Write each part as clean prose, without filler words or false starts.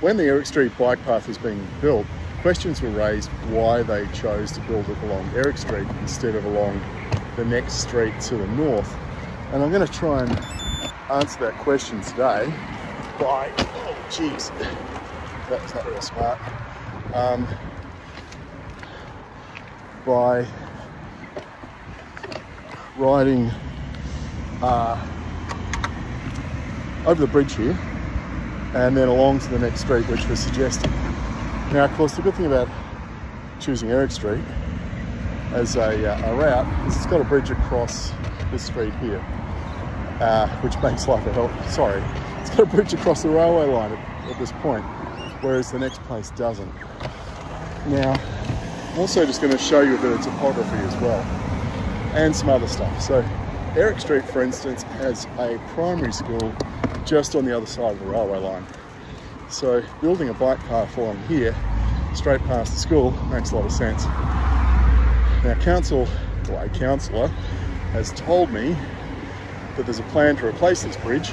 when the Eric Street bike path was being built, questions were raised why they chose to build it along Eric Street instead of along the next street to the north. And I'm going to try and answer that question today by, oh geez, that's not real smart, by riding over the bridge here and then along to the next street which was suggested. Now of course the good thing about choosing Eric Street as a route is it's got a bridge across this street here, which makes life a hell, sorry, it's got a bridge across the railway line at this point, whereas the next place doesn't. Now I'm also just going to show you a bit of topography as well and some other stuff. So Eric Street, for instance, has a primary school just on the other side of the railway line. So building a bike path along here, straight past the school, makes a lot of sense. Now a councillor has told me that there's a plan to replace this bridge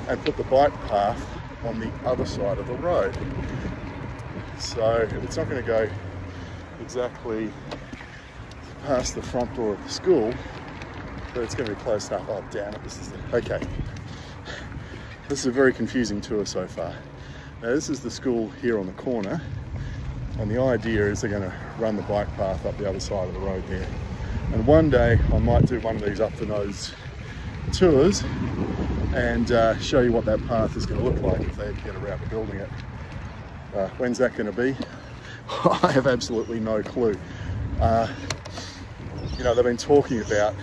and put the bike path on the other side of the road. So it's not going to go exactly past the front door of the school, but it's going to be close enough. Oh damn it, this is okay. This is a very confusing tour so far. Now this is the school here on the corner, and the idea is they're going to run the bike path up the other side of the road there. And one day I might do one of these up the nose tours and show you what that path is going to look like if they get around to building it. When's that going to be? I have absolutely no clue. You know, they've been talking about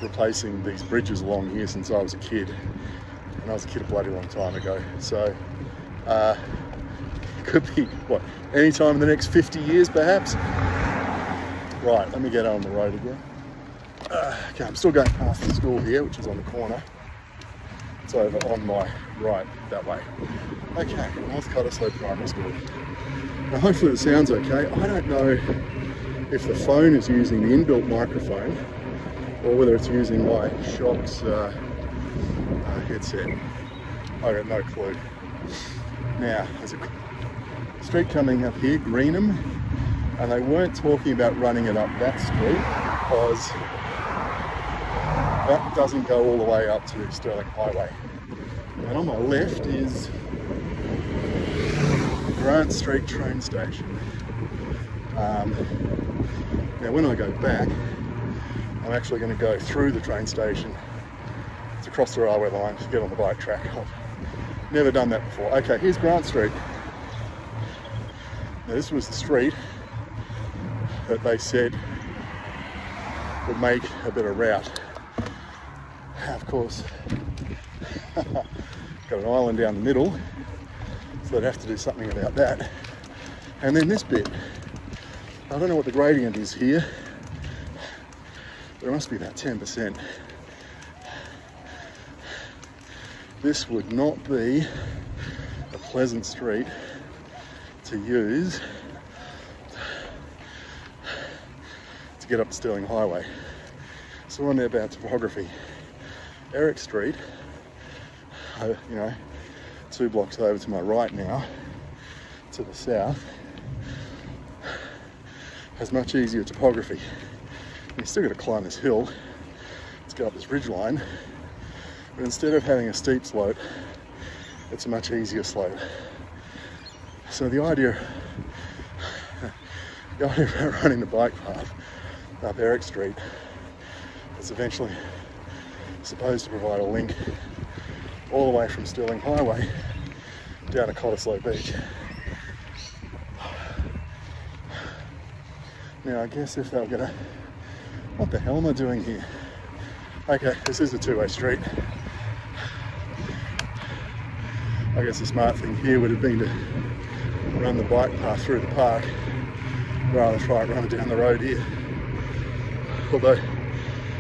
replacing these bridges along here since I was a kid, and I was a kid a bloody long time ago. So it could be, what, any time in the next 50 years perhaps? Right, let me get on the road again. Okay, I'm still going past the school here, which is on the corner. It's over on my right, that way. Okay, North Cottesloe Primary School. Now hopefully the sound's okay. I don't know if the phone is using the inbuilt microphone or whether it's using my Shock's headset. I got no clue. Now, there's a street coming up here, Greenham, and they weren't talking about running it up that street because that doesn't go all the way up to Stirling Highway. And on my left is Grant Street train station. Now when I go back, I'm actually going to go through the train station to cross the railway line to get on the bike track. I've never done that before. Okay, here's Grant Street. Now this was the street that they said would make a better route. Of course, got an island down the middle, so they'd have to do something about that. And then this bit, I don't know what the gradient is here, but it must be about 10%. This would not be a pleasant street to use to get up to Stirling Highway. So we're on there about topography. Eric Street, you know, 2 blocks over to my right now, to the south, has much easier topography. You still got to climb this hill to get up this ridge line, but instead of having a steep slope, it's a much easier slope. So the idea about running the bike path up Eric Street is eventually supposed to provide a link all the way from Stirling Highway down to Cottesloe Beach. Now I guess if they were gonna, what the hell am I doing here? Okay, this is a 2-way street. I guess the smart thing here would have been to run the bike path through the park rather than try and run it down the road here. Although,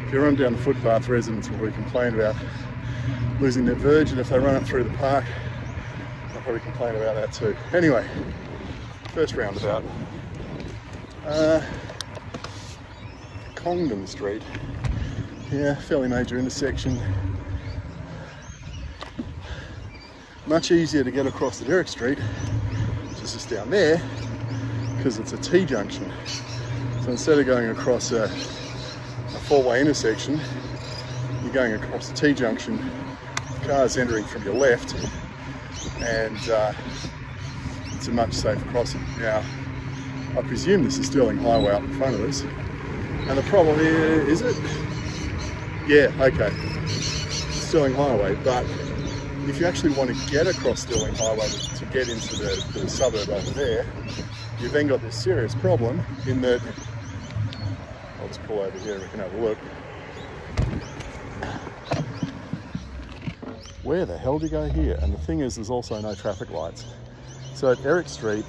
if you run down the footpath, residents will probably complain about losing their verge, and if they run it through the park, they'll probably complain about that too. Anyway, first roundabout. Congdon Street. Yeah, fairly major intersection. Much easier to get across at Eric Street, which is just down there, because it's a T-junction. So instead of going across a four-way intersection, you're going across a T-junction, cars entering from your left, and it's a much safer crossing. Now, I presume this is Sterling Highway up in front of us, and the problem is it? Yeah, okay, Sterling Highway, but if you actually want to get across Sterling Highway to get into the suburb over there, you've then got this serious problem in that, I'll just pull over here and we can have a look. Where the hell do you go here? And the thing is, there's also no traffic lights. So at Eric Street,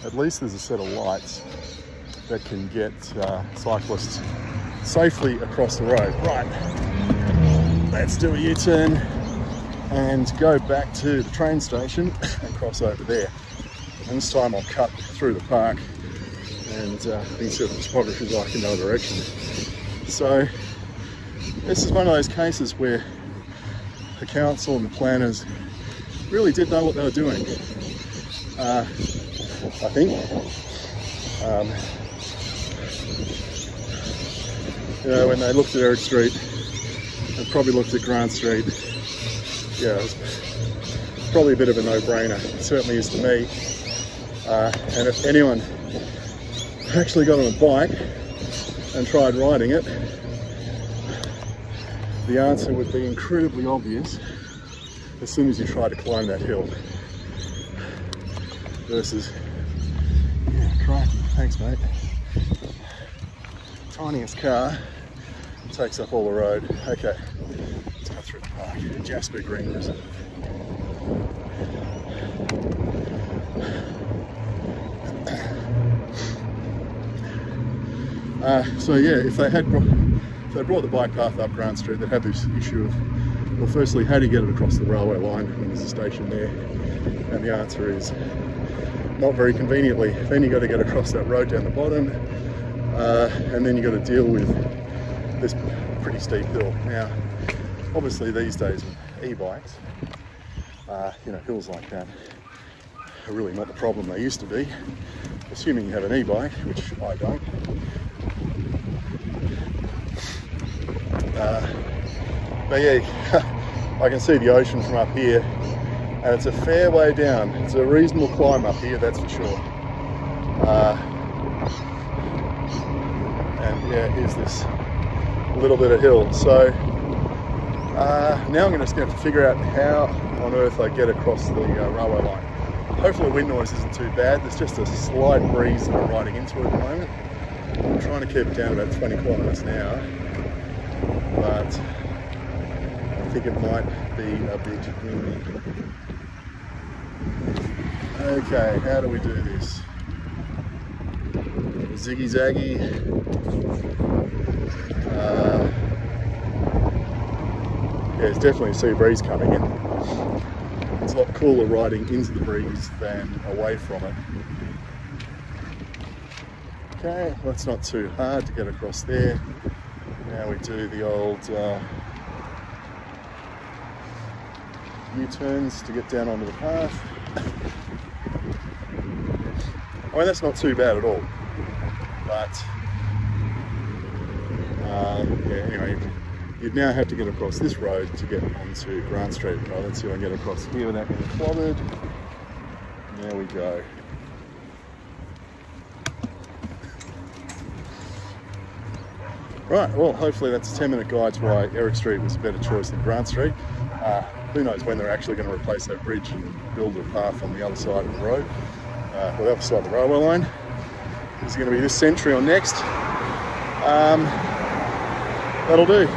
at least there's a set of lights that can get cyclists safely across the road. Right, let's do a U-turn and go back to the train station and cross over there. And this time I'll cut through the park and you can see what the topography is like in the other direction. So this is one of those cases where the council and the planners really did know what they were doing. I think. You know, when they looked at Eric Street, they probably looked at Grant Street. Yeah, it was probably a bit of a no-brainer. It certainly is to me. And if anyone actually got on a bike and tried riding it, the answer would be incredibly obvious as soon as you try to climb that hill. Versus, yeah, crikey, thanks mate. Tiniest car takes up all the road. Okay, let's go through the park. Jasper Green Reserve. So yeah, if they brought the bike path up Grant Street, they'd have this issue of, well, firstly, how do you get it across the railway line when there's a station there? And the answer is not very conveniently. Then you've got to get across that road down the bottom, and then you've got to deal with this pretty steep hill. Now, obviously these days with e-bikes, you know, hills like that are really not the problem they used to be, assuming you have an e-bike, which I don't. But yeah, I can see the ocean from up here, and it's a fair way down. It's a reasonable climb up here, that's for sure. And yeah, here's this little bit of hill. So now I'm just going to have to figure out how on earth I get across the railway line. Hopefully the wind noise isn't too bad. There's just a slight breeze that I'm riding into at the moment. I'm trying to keep it down about 20 kilometres an hour, but I think it might be a bit windy. Okay, how do we do this? Ziggy zaggy. Yeah, it's definitely a sea breeze coming in. It's a lot cooler riding into the breeze than away from it. Okay, well, it's not too hard to get across there. Now we do the old U-turns to get down onto the path. I mean, that's not too bad at all, but yeah, anyway, you'd now have to get across this road to get onto Grant Street. Right, let's see if I can get across here without getting clobbered. There we go. Right, well, hopefully that's a 10-minute guide to why Eric Street was a better choice than Grant Street. Who knows when they're actually going to replace that bridge and build a path on the other side of the road, or the other side of the railway line. Is it going to be this century or next? That'll do.